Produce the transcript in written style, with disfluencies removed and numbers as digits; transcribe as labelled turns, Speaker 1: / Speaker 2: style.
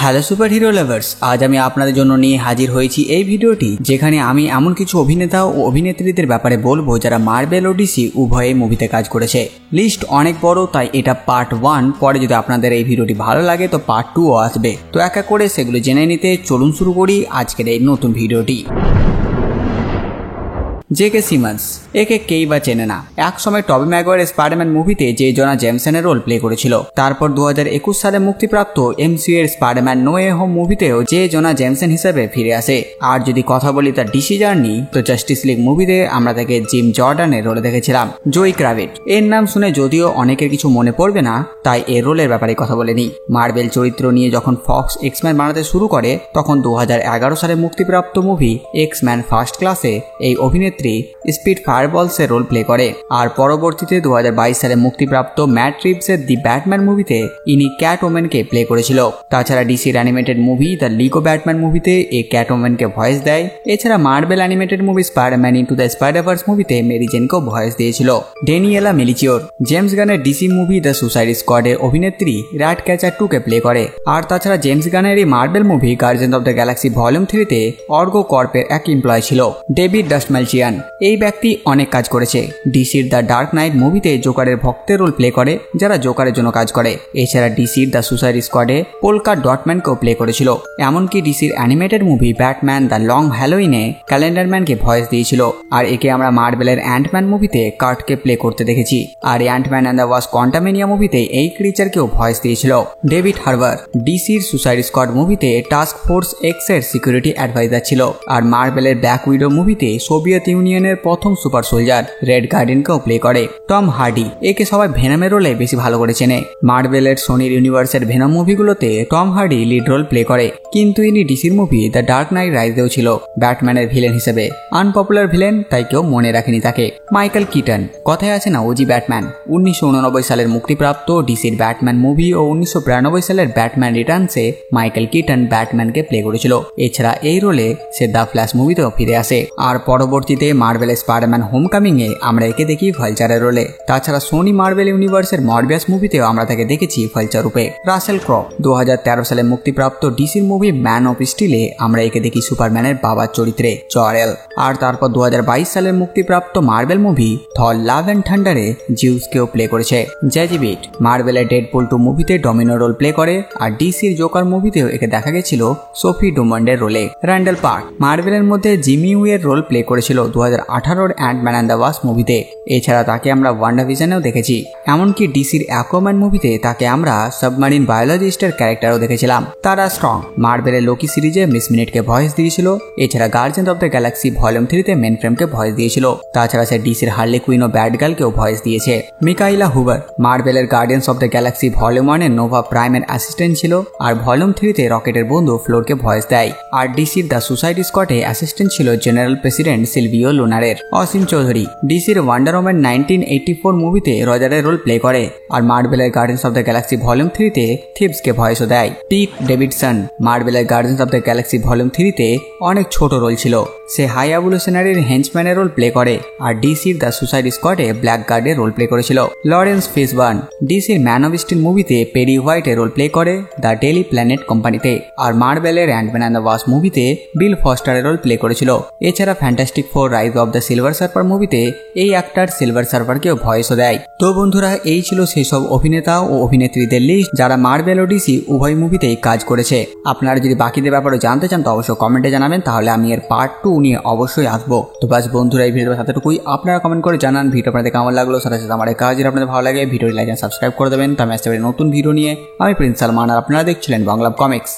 Speaker 1: Hello super hero lovers, আজ আমি আপনাদের জন্য নিয়ে হাজির হয়েছি এই ভিডিওটি, যেখানে আমি এমন কিছু অভিনেতা ও অভিনেত্রীদের ব্যাপারে বলবো যারা মার্বেল ও ডিসি উভয়ে মুভিতে কাজ করেছে। লিস্ট অনেক বড়, তাই এটা পার্ট 1। পরে যদি আপনাদের এই ভিডিওটি ভালো লাগে তো পার্ট 2ও আসবে। তো এক এক করে সেগুলো জেনে নিতে চলুন শুরু করি আজকের এই নতুন ভিডিওটি। জেকে সিমন্স, একে কেই বা চেনে না। এক সময় টবি ম্যাগুয়ারের স্পাইডারম্যান মুভিতে জে জনা জেমসনের রোল প্লে করেছিল। তারপর 2021 সালে মুক্তিপ্রাপ্ত এমসিইউ এর স্পাইডারম্যান নো ওয়ে হোম মুভিতেও জে জনা জেমসন হিসেবে ফিরে আসে। আর যদি কথা বলি তার ডিসি জার্নি, তো জাস্টিস লিগ মুভিতে আমরা তাকে জিম জর্ডানের রোলে দেখেছিলাম। জোই ক্রাভিট, এর নাম শুনে যদিও অনেকের কিছু মনে পড়বে না, তাই এর রোলের ব্যাপারে কথা বলে নিই। মার্বেল চরিত্র নিয়ে যখন ফক্স এক্সম্যান বানাতে শুরু করে, তখন 2011 সালে মুক্তিপ্রাপ্ত মুভি এক্সম্যান ফার্স্ট ক্লাসে এই অভিনেত্রী স্পিড ফায়ারবলসের রোল প্লে করে। আর পরবর্তীতে 2022 সালে মুক্তিপ্রাপ্ত ম্যাট রিভসের দি ব্যাটম্যান মুভিতে ইনি ক্যাট ওম্যানকে প্লে করেছিল। তাছাড়া ডিসির animated movie the Lego Batman মুভিতে এই ক্যাট ওম্যানকে ভয়েস দেয়। এছাড়া Marvel animated movie Spiderman into the Spiderverse মুভিতে মেরি জেনকেও ভয়েস দিয়েছিল। ড্যানিয়েলা মেলিচিওর জেমস গানের ডিসি মুভি দ্য সুসাইড স্কোয়াডের অভিনেত্রী র্যাট ক্যাচার 2 কে প্লে করে। আর তাছাড়া জেমস গানের এই Marvel movie guardian of the galaxy volume 3-তে অর্গো কর্পের এক এমপ্লয় ছিল, ডেভিড ডাস্টম্যালচিয়ান। এই ব্যক্তি অনেক কাজ করেছে। ডিসির দ্য ডার্ক নাইট মুভিতে জোকারের ভক্তের রোল প্লে করে, যারা জোকারের জন্য কাজ করে। এছাড়া ডিসির দ্য সুসাইড স্কোয়াডে পোলকা ডটম্যানকেও প্লে করেছিল। এমনকি ডিসির animated movie Batman the long হ্যালোইনে ক্যালেন্ডারম্যানকে ভয়েস দিয়েছিল। আর একে আমরা মার্বেলের অ্যান্টম্যান মুভিতে কার্টকে প্লে করতে দেখেছি। আর অ্যান্টম্যান অ্যান্ড দ্য ওয়াস কোয়ান্টামেনিয়া মুভিতে এই ক্রিচারকেও ভয়েস দিয়েছিল। ডেভিড হার্বার ডিসির সুসাইড স্কোয়াড মুভিতে টাস্ক ফোর্স এক্স এর সিকিউরিটি অ্যাডভাইজার ছিল। আর মার্বেলের ব্ল্যাক উইডো মুভিতে সোভিয়েত ইউনিয়নের প্রথম সুপার সোলজার রেড গার্ডিয়ানকেও প্লে করে। টম হার্ডি, একে সবাই ভেনমের রোলে বেশি ভালো করে চেনে। মার্বেলের সোনির ইউনিভার্সের ভেনম মুভিগুলোতে Tom Hardy lead role play করে, কিন্তু ইনি ডিসির মুভি দ্য ডার্ক নাইট রাইজেও ছিল ব্যাটম্যানের ভিলেন হিসেবে। আনপপুলার ভিলেন, তাই কেউ মনে রাখেনি তাকে। মাইকেল কিটন, কথায় আছে না ওজি ব্যাটম্যান। 1989 সালের মুক্তিপ্রাপ্ত ডিসির ব্যাটম্যান মুভি ও 1992 সালের ব্যাটম্যান রিটার্নসে মাইকেল কিটন ব্যাটম্যানকে প্লে করেছিল। এছাড়া এই রোলে সে দ্য ফ্ল্যাশ মুভিতেও ফিরে আসে। আর পরবর্তীতে মার্বেলের স্পাইডারম্যান হোমকামিং এ আমরা একে দেখি ভালচারের রোলে। তাছাড়া সোনি মার্বেল ইউনিভার্সের মরবিয়াস মুভিতেও আমরা তাকে দেখেছি ভালচার রূপে। রাসেল ক্রো, 2013 সালে মুক্তিপ্রাপ্ত ডিসির মুভি ম্যান অফ স্টিলে আমরা একে দেখি সুপারম্যানের বাবার চরিত্রে জরেল। আর তারপর 2022 সালের মুক্তিপ্রাপ্ত Marvel movie Thor love and থান্ডারে জিউসকেও প্লে করেছে। জ্যাজি বিট মার্বেলের ডেডপুল 2 মুভিতে ডমিনো রোল প্লে করে। আর ডিসির জোকার মুভিতেও একে দেখা গেছিল সোফি ডুমন্ডের রোলে। র্যান্ডেল পার্ক মার্বেলের মধ্যে জিমি উইয়ের রোল প্লে করেছিল 2018 অ্যান্টম্যান অ্যান্ড দ্য ওয়াস মুভিতে। এছাড়া তাকে আমরা ওয়ান্ডাভিশনেও দেখেছি। এমনকি ডিসির অ্যাকোয়াম্যান মুভিতে তাকে আমরা সাবমারিন বায়োলজিস্টের ক্যারেক্টারও দেখেছিলাম। তারা স্ট্রং মার্বেলের লোকি সিরিজে মিস মিনিটকে ভয়েস দিয়েছিল। এছাড়া guardian of the galaxy volume 3-তে মেন ফ্রেমকে ভয়েস দিয়েছিল। তাছাড়া সে ডিসির হার্লি কুইন ও ব্যাড গার্লকেও ভয়েস দিয়েছে। মিকাইলা হুবার মার্বেলের guardians of the galaxy volume 1-এ নোভা প্রাইমের অ্যাসিস্ট্যান্ট ছিল। আর ভলিউম 3-তে রকেটের বন্ধু ফ্লোরকে ভয়েস দেয়। আর ডিসির দ্য সুসাইড স্কোয়াডে অ্যাসিস্ট্যান্ট ছিল জেনারেল প্রেসিডেন্ট সিলভিও লুনারের। অসীম চৌধুরী ডিসির ওয়ান্ডার ওম্যান 1984 মুভিতে রজারের রোল প্লে করে। আর মার্বেলের guardians of the galaxy volume 3-তে থিবসকে ভয়েসও দেয়। পিট ডেভিডসন মার্বেলের guardians of the galaxy volume 3-তে অনেক ছোট রোল ছিল। সে হাই এভলিউশনারির হেঞ্চম্যানের রোল প্লে করে। আর ডিসির দ্য সুসাইড স্কোয়াডে ব্ল্যাক গার্ডের রোল প্লে করেছিল। লরেন্স ফিশবার্ন ডিসির ম্যান অফ স্টিল মুভিতে পেরি হোয়াইটের রোল প্লে করে দ্য ডেইলি প্ল্যানেট কোম্পানিতে। আর মার্বেলের অ্যান্টম্যান অ্যান্ড দ্য ওয়াস মুভিতে বিল ফস্টারের রোল প্লে করেছিল। এছাড়া fantastic four rise of the silver surfer মুভিতে এই অ্যাক্টর সিলভার সার্ফারকেও ভয়েসও দেয়। তো বন্ধুরা, এই ছিল সেই সব অভিনেতা ও অভিনেত্রীদের লিস্ট যারা মার্বেল ও ডিসি উভয় মুভিতেই কাজ করেছে। আপনারা যদি বাকিদের ব্যাপারে জানতে চান তো অবশ্যই কমেন্টে জানাবেন, তাহলে আমি এর পার্ট 2 নিয়ে অবশ্যই আসবো। তো বাস বন্ধুরা, এই ভিডিওর সাথেটুকুই। আপনারা কমেন্ট করে জানান ভিডিও আপনাদের কেমন লাগলো। সাথে সাথে আমার এই কাজ যদি আপনাদের ভালো লাগে ভিডিওটি লাইক এন্ড সাবস্ক্রাইব করে দেবেন। তো আমি আসতে পারি নতুন ভিডিও নিয়ে। আমি প্রিন্স সালমান আর আপনারা দেখছিলেন বাংলা কমিক্স।